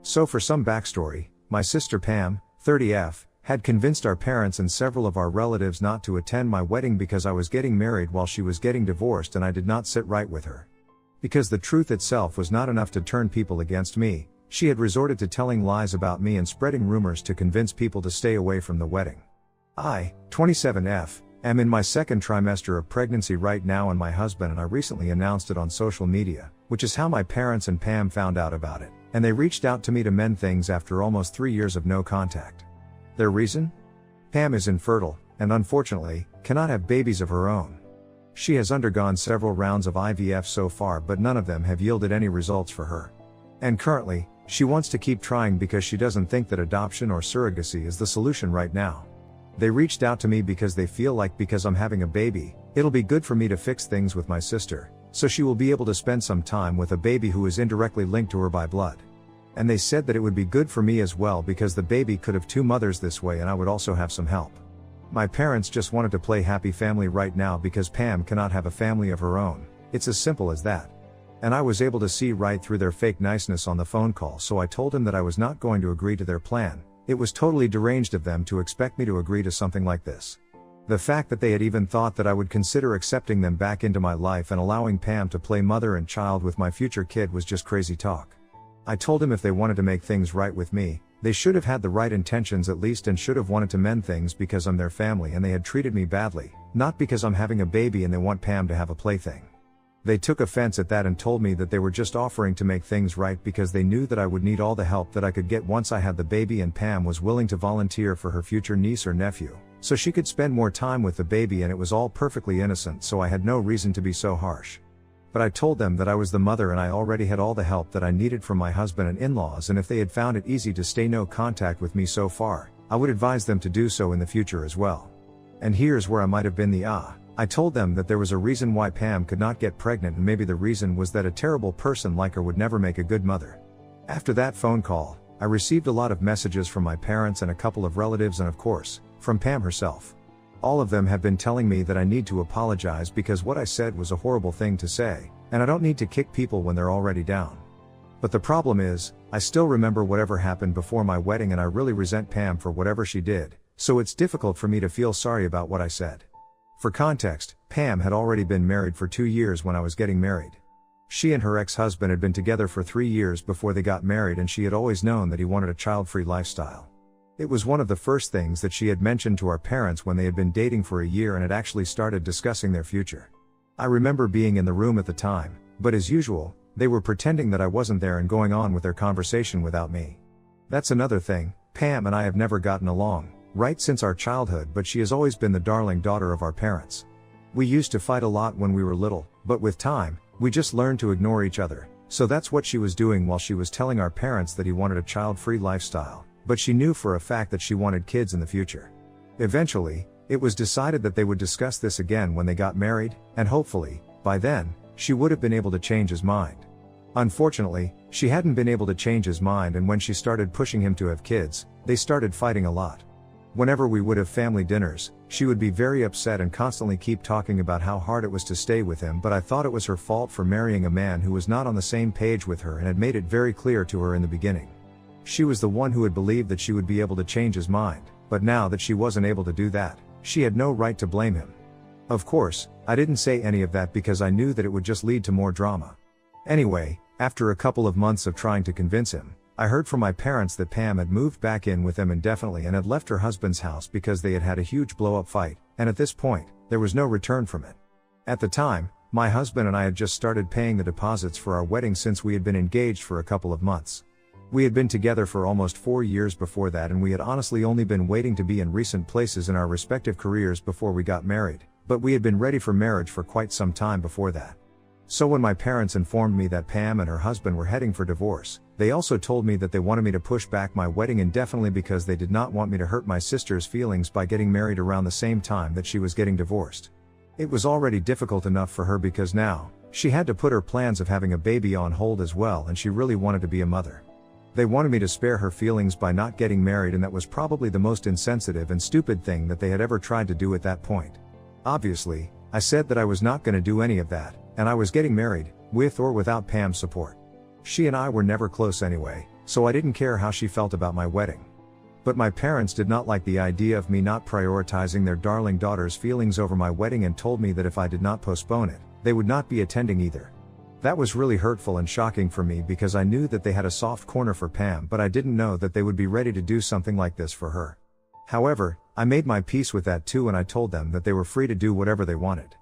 So for some backstory, my sister Pam, 30F, had convinced our parents and several of our relatives not to attend my wedding because I was getting married while she was getting divorced and I did not sit right with her. Because the truth itself was not enough to turn people against me, she had resorted to telling lies about me and spreading rumors to convince people to stay away from the wedding. I, 27F, am in my second trimester of pregnancy right now, and my husband and I recently announced it on social media, which is how my parents and Pam found out about it, and they reached out to me to mend things after almost 3 years of no contact. Their reason? Pam is infertile, and unfortunately, cannot have babies of her own. She has undergone several rounds of IVF so far, but none of them have yielded any results for her. And currently, she wants to keep trying because she doesn't think that adoption or surrogacy is the solution right now. They reached out to me because they feel like because I'm having a baby, it'll be good for me to fix things with my sister, so she will be able to spend some time with a baby who is indirectly linked to her by blood. And they said that it would be good for me as well because the baby could have 2 mothers this way and I would also have some help. My parents just wanted to play happy family right now because Pam cannot have a family of her own. It's as simple as that. And I was able to see right through their fake niceness on the phone call, so I told him that I was not going to agree to their plan. It was totally deranged of them to expect me to agree to something like this. The fact that they had even thought that I would consider accepting them back into my life and allowing Pam to play mother and child with my future kid was just crazy talk. I told him if they wanted to make things right with me, they should have had the right intentions at least and should have wanted to mend things because I'm their family and they had treated me badly, not because I'm having a baby and they want Pam to have a plaything. They took offense at that and told me that they were just offering to make things right because they knew that I would need all the help that I could get once I had the baby, and Pam was willing to volunteer for her future niece or nephew, so she could spend more time with the baby, and it was all perfectly innocent, so I had no reason to be so harsh. But I told them that I was the mother and I already had all the help that I needed from my husband and in-laws, and if they had found it easy to stay no contact with me so far, I would advise them to do so in the future as well. And here's where I might have been the I told them that there was a reason why Pam could not get pregnant, and maybe the reason was that a terrible person like her would never make a good mother. After that phone call, I received a lot of messages from my parents and a couple of relatives and of course, from Pam herself. All of them have been telling me that I need to apologize because what I said was a horrible thing to say, and I don't need to kick people when they're already down. But the problem is, I still remember whatever happened before my wedding and I really resent Pam for whatever she did, so it's difficult for me to feel sorry about what I said. For context, Pam had already been married for 2 years when I was getting married. She and her ex-husband had been together for 3 years before they got married, and she had always known that he wanted a child-free lifestyle. It was one of the first things that she had mentioned to our parents when they had been dating for a year and had actually started discussing their future. I remember being in the room at the time, but as usual, they were pretending that I wasn't there and going on with their conversation without me. That's another thing, Pam and I have never gotten along, right since our childhood, but she has always been the darling daughter of our parents. We used to fight a lot when we were little, but with time, we just learned to ignore each other, so that's what she was doing while she was telling our parents that he wanted a child-free lifestyle, but she knew for a fact that she wanted kids in the future. Eventually, it was decided that they would discuss this again when they got married, and hopefully, by then, she would have been able to change his mind. Unfortunately, she hadn't been able to change his mind, and when she started pushing him to have kids, they started fighting a lot. Whenever we would have family dinners, she would be very upset and constantly keep talking about how hard it was to stay with him, but I thought it was her fault for marrying a man who was not on the same page with her and had made it very clear to her in the beginning. She was the one who had believed that she would be able to change his mind, but now that she wasn't able to do that, she had no right to blame him. Of course, I didn't say any of that because I knew that it would just lead to more drama. Anyway, after a couple of months of trying to convince him, I heard from my parents that Pam had moved back in with them indefinitely and had left her husband's house because they had had a huge blow-up fight, and at this point, there was no return from it. At the time, my husband and I had just started paying the deposits for our wedding since we had been engaged for a couple of months. We had been together for almost 4 years before that, and we had honestly only been waiting to be in recent places in our respective careers before we got married, but we had been ready for marriage for quite some time before that. So when my parents informed me that Pam and her husband were heading for divorce, they also told me that they wanted me to push back my wedding indefinitely because they did not want me to hurt my sister's feelings by getting married around the same time that she was getting divorced. It was already difficult enough for her because now, she had to put her plans of having a baby on hold as well, and she really wanted to be a mother. They wanted me to spare her feelings by not getting married, and that was probably the most insensitive and stupid thing that they had ever tried to do at that point. Obviously, I said that I was not going to do any of that, and I was getting married, with or without Pam's support. She and I were never close anyway, so I didn't care how she felt about my wedding. But my parents did not like the idea of me not prioritizing their darling daughter's feelings over my wedding and told me that if I did not postpone it, they would not be attending either. That was really hurtful and shocking for me because I knew that they had a soft corner for Pam, but I didn't know that they would be ready to do something like this for her. However, I made my peace with that too, and I told them that they were free to do whatever they wanted.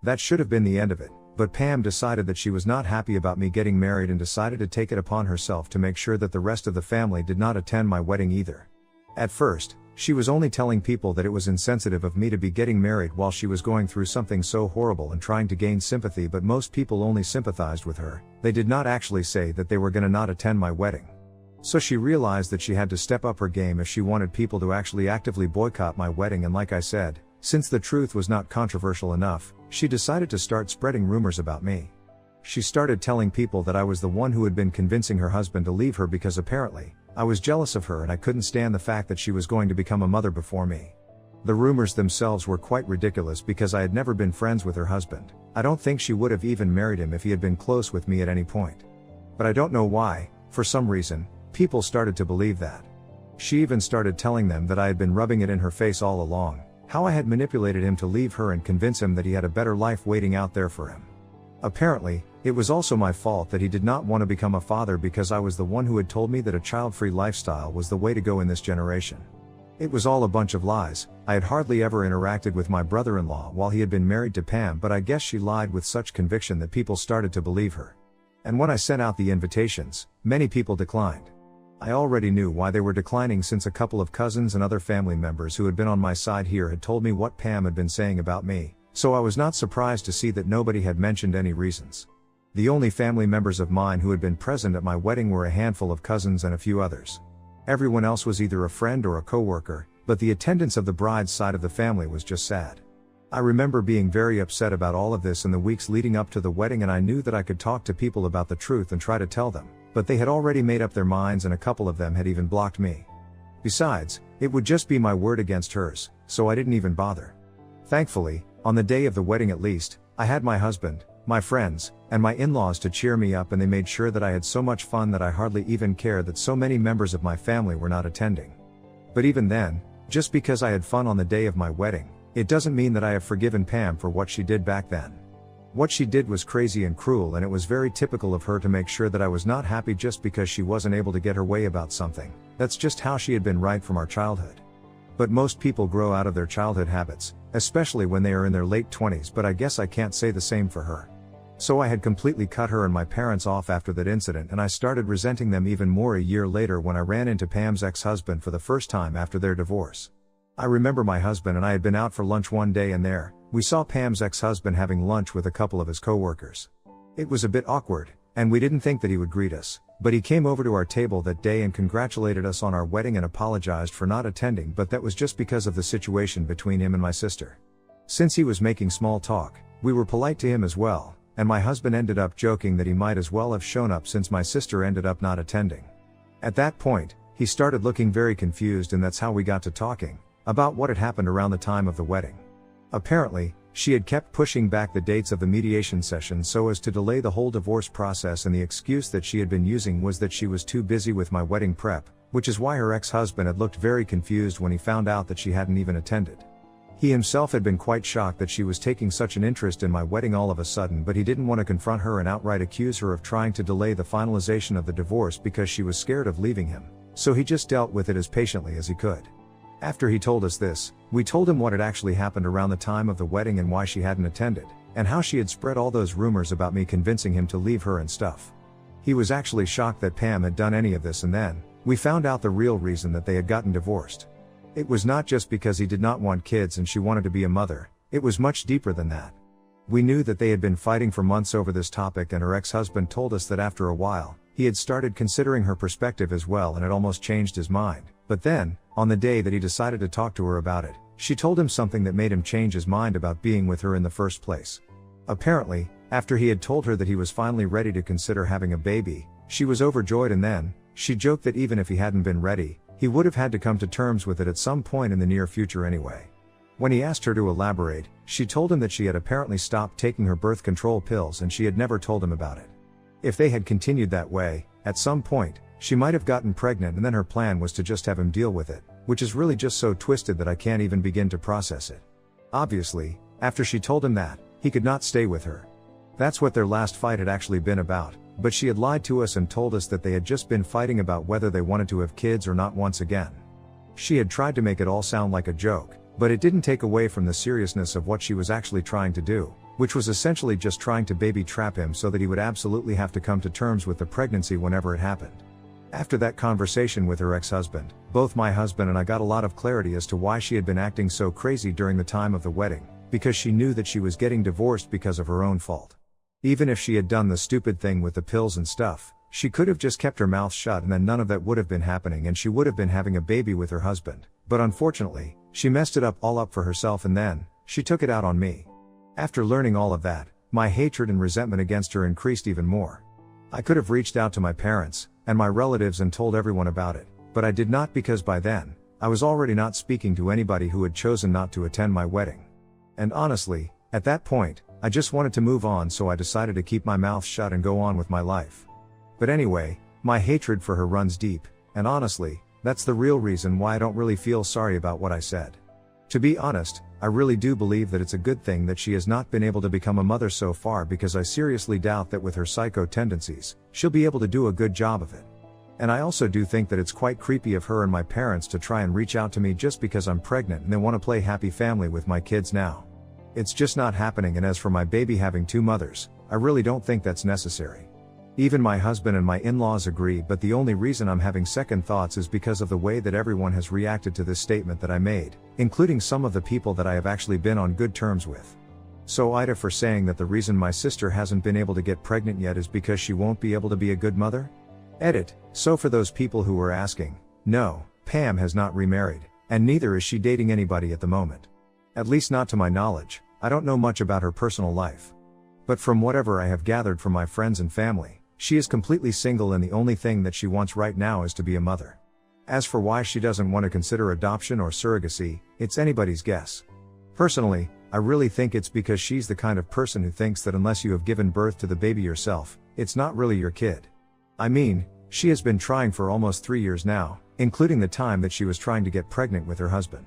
That should have been the end of it, but Pam decided that she was not happy about me getting married and decided to take it upon herself to make sure that the rest of the family did not attend my wedding either. At first, she was only telling people that it was insensitive of me to be getting married while she was going through something so horrible and trying to gain sympathy, but most people only sympathized with her. They did not actually say that they were gonna not attend my wedding. So she realized that she had to step up her game if she wanted people to actually actively boycott my wedding, and like I said, since the truth was not controversial enough, she decided to start spreading rumors about me. She started telling people that I was the one who had been convincing her husband to leave her because apparently, I was jealous of her and I couldn't stand the fact that she was going to become a mother before me. The rumors themselves were quite ridiculous because I had never been friends with her husband. I don't think she would have even married him if he had been close with me at any point. But I don't know why, for some reason, people started to believe that. She even started telling them that I had been rubbing it in her face all along, how I had manipulated him to leave her and convince him that he had a better life waiting out there for him. Apparently, it was also my fault that he did not want to become a father because I was the one who had told me that a child-free lifestyle was the way to go in this generation. It was all a bunch of lies. I had hardly ever interacted with my brother-in-law while he had been married to Pam, but I guess she lied with such conviction that people started to believe her. And when I sent out the invitations, many people declined. I already knew why they were declining since a couple of cousins and other family members who had been on my side here had told me what Pam had been saying about me, so I was not surprised to see that nobody had mentioned any reasons. The only family members of mine who had been present at my wedding were a handful of cousins and a few others. Everyone else was either a friend or a coworker, but the attendance of the bride's side of the family was just sad. I remember being very upset about all of this in the weeks leading up to the wedding, and I knew that I could talk to people about the truth and try to tell them, but they had already made up their minds and a couple of them had even blocked me. Besides, it would just be my word against hers, so I didn't even bother. Thankfully, on the day of the wedding at least, I had my husband, my friends, and my in-laws to cheer me up, and they made sure that I had so much fun that I hardly even cared that so many members of my family were not attending. But even then, just because I had fun on the day of my wedding, it doesn't mean that I have forgiven Pam for what she did back then. What she did was crazy and cruel, and it was very typical of her to make sure that I was not happy just because she wasn't able to get her way about something. That's just how she had been right from our childhood. But most people grow out of their childhood habits, especially when they are in their late 20s, but I guess I can't say the same for her. So I had completely cut her and my parents off after that incident, and I started resenting them even more a year later when I ran into Pam's ex-husband for the first time after their divorce. I remember my husband and I had been out for lunch one day, and there, we saw Pam's ex-husband having lunch with a couple of his co-workers. It was a bit awkward, and we didn't think that he would greet us, but he came over to our table that day and congratulated us on our wedding and apologized for not attending, but that was just because of the situation between him and my sister. Since he was making small talk, we were polite to him as well, and my husband ended up joking that he might as well have shown up since my sister ended up not attending. At that point, he started looking very confused, and that's how we got to talking about what had happened around the time of the wedding. Apparently, she had kept pushing back the dates of the mediation session so as to delay the whole divorce process, and the excuse that she had been using was that she was too busy with my wedding prep, which is why her ex-husband had looked very confused when he found out that she hadn't even attended. He himself had been quite shocked that she was taking such an interest in my wedding all of a sudden, but he didn't want to confront her and outright accuse her of trying to delay the finalization of the divorce because she was scared of leaving him, so he just dealt with it as patiently as he could. After he told us this, we told him what had actually happened around the time of the wedding and why she hadn't attended, and how she had spread all those rumors about me convincing him to leave her and stuff. He was actually shocked that Pam had done any of this, and then, we found out the real reason that they had gotten divorced. It was not just because he did not want kids and she wanted to be a mother, it was much deeper than that. We knew that they had been fighting for months over this topic, and her ex-husband told us that after a while, he had started considering her perspective as well and had almost changed his mind. But then, on the day that he decided to talk to her about it, she told him something that made him change his mind about being with her in the first place. Apparently, after he had told her that he was finally ready to consider having a baby, she was overjoyed, and then, she joked that even if he hadn't been ready, he would have had to come to terms with it at some point in the near future anyway. When he asked her to elaborate, she told him that she had apparently stopped taking her birth control pills and she had never told him about it. If they had continued that way, at some point, She might have gotten pregnant and then her plan was to just have him deal with it, which is really just so twisted that I can't even begin to process it. Obviously, after she told him that, he could not stay with her. That's what their last fight had actually been about, but she had lied to us and told us that they had just been fighting about whether they wanted to have kids or not once again. She had tried to make it all sound like a joke, but it didn't take away from the seriousness of what she was actually trying to do, which was essentially just trying to baby trap him so that he would absolutely have to come to terms with the pregnancy whenever it happened. After that conversation with her ex-husband, both my husband and I got a lot of clarity as to why she had been acting so crazy during the time of the wedding, because she knew that she was getting divorced because of her own fault. Even if she had done the stupid thing with the pills and stuff, she could have just kept her mouth shut and then none of that would have been happening and she would have been having a baby with her husband, but unfortunately, she messed it all up for herself and then, she took it out on me. After learning all of that, my hatred and resentment against her increased even more. I could have reached out to my parents, and my relatives and told everyone about it, but I did not because by then, I was already not speaking to anybody who had chosen not to attend my wedding. And honestly, at that point, I just wanted to move on so I decided to keep my mouth shut and go on with my life. But anyway, my hatred for her runs deep, and honestly, that's the real reason why I don't really feel sorry about what I said. To be honest, I really do believe that it's a good thing that she has not been able to become a mother so far because I seriously doubt that with her psycho tendencies, she'll be able to do a good job of it. And I also do think that it's quite creepy of her and my parents to try and reach out to me just because I'm pregnant and they want to play happy family with my kids now. It's just not happening, and as for my baby having two mothers, I really don't think that's necessary. Even my husband and my in-laws agree, but the only reason I'm having second thoughts is because of the way that everyone has reacted to this statement that I made, including some of the people that I have actually been on good terms with. So Ida, for saying that the reason my sister hasn't been able to get pregnant yet is because she won't be able to be a good mother? Edit. So for those people who were asking, no, Pam has not remarried, and neither is she dating anybody at the moment. At least not to my knowledge. I don't know much about her personal life. But from whatever I have gathered from my friends and family, she is completely single and the only thing that she wants right now is to be a mother. As for why she doesn't want to consider adoption or surrogacy, it's anybody's guess. Personally, I really think it's because she's the kind of person who thinks that unless you have given birth to the baby yourself, it's not really your kid. I mean, she has been trying for almost 3 years now, including the time that she was trying to get pregnant with her husband.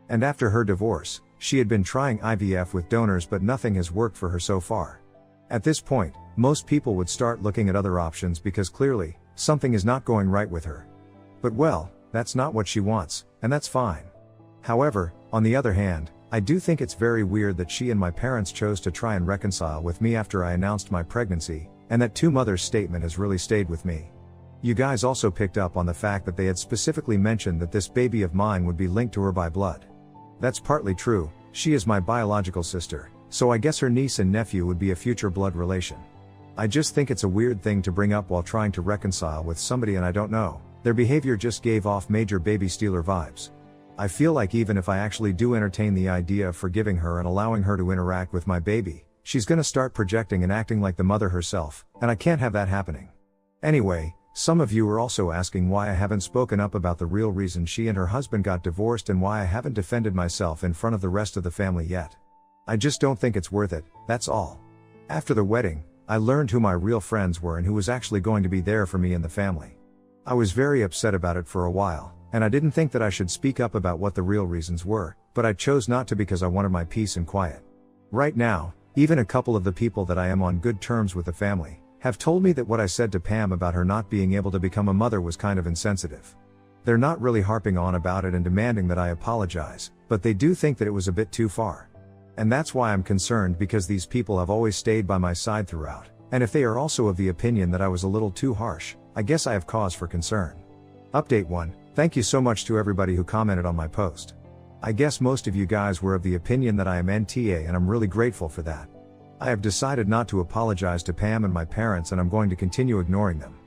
And after her divorce, she had been trying IVF with donors, but nothing has worked for her so far. At this point, most people would start looking at other options because clearly, something is not going right with her. But well, that's not what she wants, and that's fine. However, on the other hand, I do think it's very weird that she and my parents chose to try and reconcile with me after I announced my pregnancy, and that two mothers statement has really stayed with me. You guys also picked up on the fact that they had specifically mentioned that this baby of mine would be linked to her by blood. That's partly true, she is my biological sister, so I guess her niece and nephew would be a future blood relation. I just think it's a weird thing to bring up while trying to reconcile with somebody, and I don't know, their behavior just gave off major baby stealer vibes. I feel like even if I actually do entertain the idea of forgiving her and allowing her to interact with my baby, she's gonna start projecting and acting like the mother herself, and I can't have that happening. Anyway, some of you are also asking why I haven't spoken up about the real reason she and her husband got divorced and why I haven't defended myself in front of the rest of the family yet. I just don't think it's worth it, that's all. After the wedding, I learned who my real friends were and who was actually going to be there for me and the family. I was very upset about it for a while, and I didn't think that I should speak up about what the real reasons were, but I chose not to because I wanted my peace and quiet. Right now, even a couple of the people that I am on good terms with the family have told me that what I said to Pam about her not being able to become a mother was kind of insensitive. They're not really harping on about it and demanding that I apologize, but they do think that it was a bit too far. And that's why I'm concerned, because these people have always stayed by my side throughout, and if they are also of the opinion that I was a little too harsh, I guess I have cause for concern. Update 1. Thank you so much to everybody who commented on my post. I guess most of you guys were of the opinion that I am NTA, and I'm really grateful for that. I have decided not to apologize to Pam and my parents, and I'm going to continue ignoring them.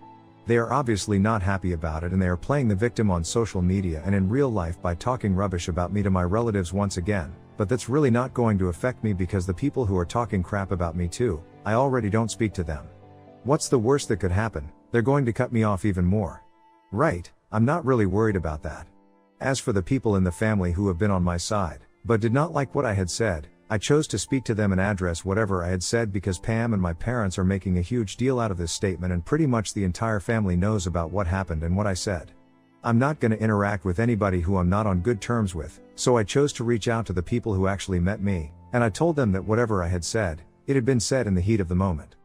They are obviously not happy about it, and they are playing the victim on social media and in real life by talking rubbish about me to my relatives once again, but that's really not going to affect me because the people who are talking crap about me too, I already don't speak to them. What's the worst that could happen? They're going to cut me off even more. Right, I'm not really worried about that. As for the people in the family who have been on my side, but did not like what I had said, I chose to speak to them and address whatever I had said because Pam and my parents are making a huge deal out of this statement and pretty much the entire family knows about what happened and what I said. I'm not going to interact with anybody who I'm not on good terms with, so I chose to reach out to the people who actually met me, and I told them that whatever I had said, it had been said in the heat of the moment.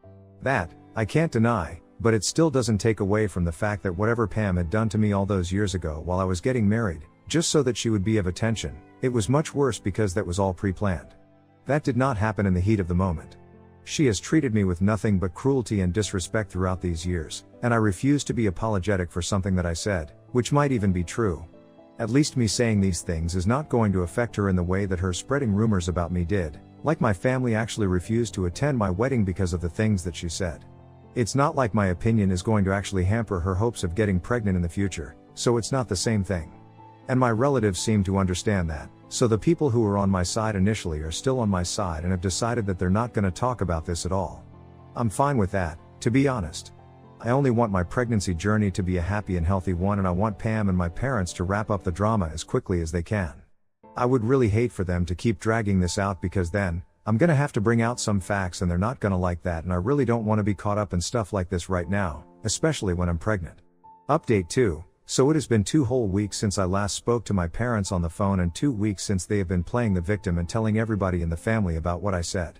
That, I can't deny, but it still doesn't take away from the fact that whatever Pam had done to me all those years ago while I was getting married, just so that she would be of attention, it was much worse because that was all pre-planned. That did not happen in the heat of the moment. She has treated me with nothing but cruelty and disrespect throughout these years, and I refuse to be apologetic for something that I said, which might even be true. At least me saying these things is not going to affect her in the way that her spreading rumors about me did, like my family actually refused to attend my wedding because of the things that she said. It's not like my opinion is going to actually hamper her hopes of getting pregnant in the future, so it's not the same thing. And my relatives seem to understand that, so the people who were on my side initially are still on my side and have decided that they're not going to talk about this at all. I'm fine with that, to be honest. I only want my pregnancy journey to be a happy and healthy one, and I want Pam and my parents to wrap up the drama as quickly as they can. I would really hate for them to keep dragging this out because then, I'm gonna have to bring out some facts and they're not gonna like that, and I really don't want to be caught up in stuff like this right now, especially when I'm pregnant. Update 2. So it has been 2 whole weeks since I last spoke to my parents on the phone and 2 weeks since they have been playing the victim and telling everybody in the family about what I said.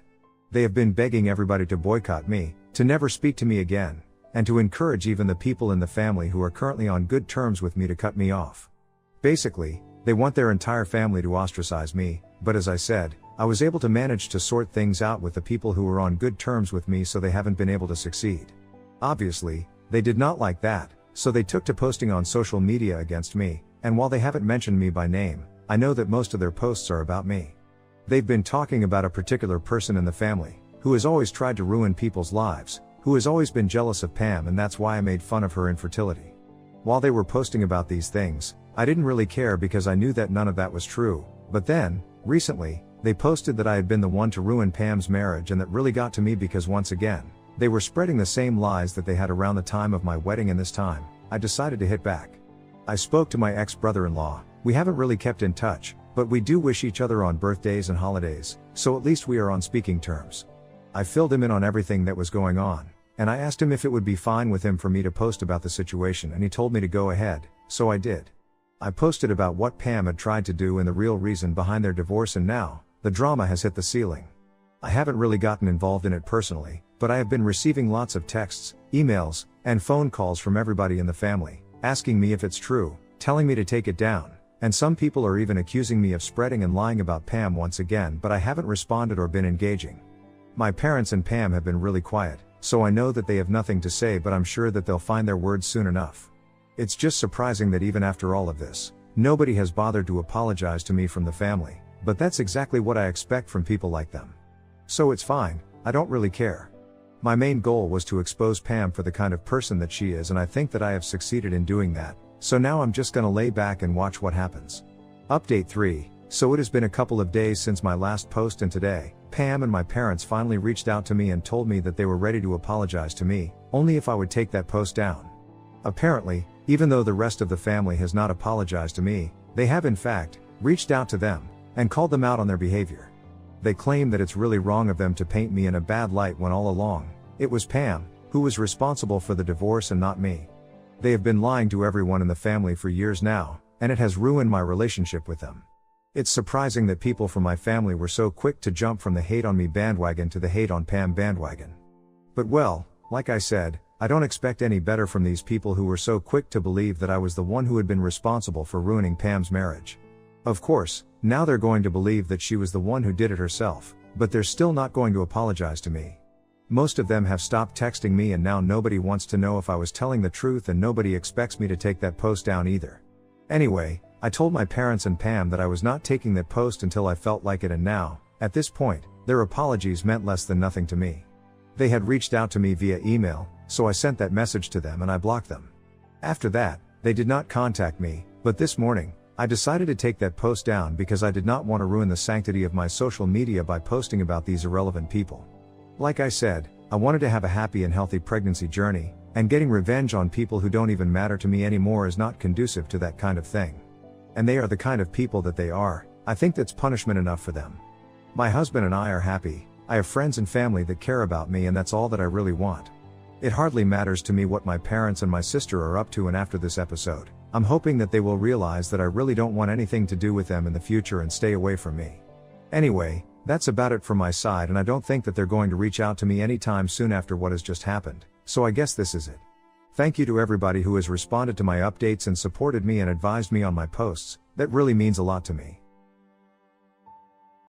They have been begging everybody to boycott me, to never speak to me again, and to encourage even the people in the family who are currently on good terms with me to cut me off. Basically, they want their entire family to ostracize me, but as I said, I was able to manage to sort things out with the people who were on good terms with me, so they haven't been able to succeed. Obviously, they did not like that, so they took to posting on social media against me, and while they haven't mentioned me by name, I know that most of their posts are about me. They've been talking about a particular person in the family, who has always tried to ruin people's lives, who has always been jealous of Pam, and that's why I made fun of her infertility. While they were posting about these things, I didn't really care because I knew that none of that was true, but then, recently, they posted that I had been the one to ruin Pam's marriage, and that really got to me because once again, they were spreading the same lies that they had around the time of my wedding, and this time, I decided to hit back. I spoke to my ex-brother-in-law. We haven't really kept in touch, but we do wish each other on birthdays and holidays, so at least we are on speaking terms. I filled him in on everything that was going on, and I asked him if it would be fine with him for me to post about the situation, and he told me to go ahead, so I did. I posted about what Pam had tried to do and the real reason behind their divorce, and now, the drama has hit the ceiling. I haven't really gotten involved in it personally, but I have been receiving lots of texts, emails, and phone calls from everybody in the family, asking me if it's true, telling me to take it down, and some people are even accusing me of spreading and lying about Pam once again, but I haven't responded or been engaging. My parents and Pam have been really quiet, so I know that they have nothing to say, but I'm sure that they'll find their words soon enough. It's just surprising that even after all of this, nobody has bothered to apologize to me from the family, but that's exactly what I expect from people like them. So it's fine, I don't really care. My main goal was to expose Pam for the kind of person that she is, and I think that I have succeeded in doing that, so now I'm just gonna lay back and watch what happens. Update 3. So it has been a couple of days since my last post, and today, Pam and my parents finally reached out to me and told me that they were ready to apologize to me, only if I would take that post down. Apparently, even though the rest of the family has not apologized to me, they have in fact, reached out to them, and called them out on their behavior. They claim that it's really wrong of them to paint me in a bad light when all along, it was Pam, who was responsible for the divorce and not me. They have been lying to everyone in the family for years now, and it has ruined my relationship with them. It's surprising that people from my family were so quick to jump from the hate on me bandwagon to the hate on Pam bandwagon. But well, like I said, I don't expect any better from these people who were so quick to believe that I was the one who had been responsible for ruining Pam's marriage. Of course, now they're going to believe that she was the one who did it herself, but they're still not going to apologize to me. Most of them have stopped texting me, and now nobody wants to know if I was telling the truth, and nobody expects me to take that post down either. Anyway, I told my parents and Pam that I was not taking that post until I felt like it, and now, at this point, their apologies meant less than nothing to me. They had reached out to me via email, so I sent that message to them and I blocked them. After that, they did not contact me, but this morning, I decided to take that post down because I did not want to ruin the sanctity of my social media by posting about these irrelevant people. Like I said, I wanted to have a happy and healthy pregnancy journey, and getting revenge on people who don't even matter to me anymore is not conducive to that kind of thing. And they are the kind of people that they are. I think that's punishment enough for them. My husband and I are happy, I have friends and family that care about me, and that's all that I really want. It hardly matters to me what my parents and my sister are up to, and after this episode, I'm hoping that they will realize that I really don't want anything to do with them in the future and stay away from me. Anyway, that's about it from my side, and I don't think that they're going to reach out to me anytime soon after what has just happened, so I guess this is it. Thank you to everybody who has responded to my updates and supported me and advised me on my posts, that really means a lot to me.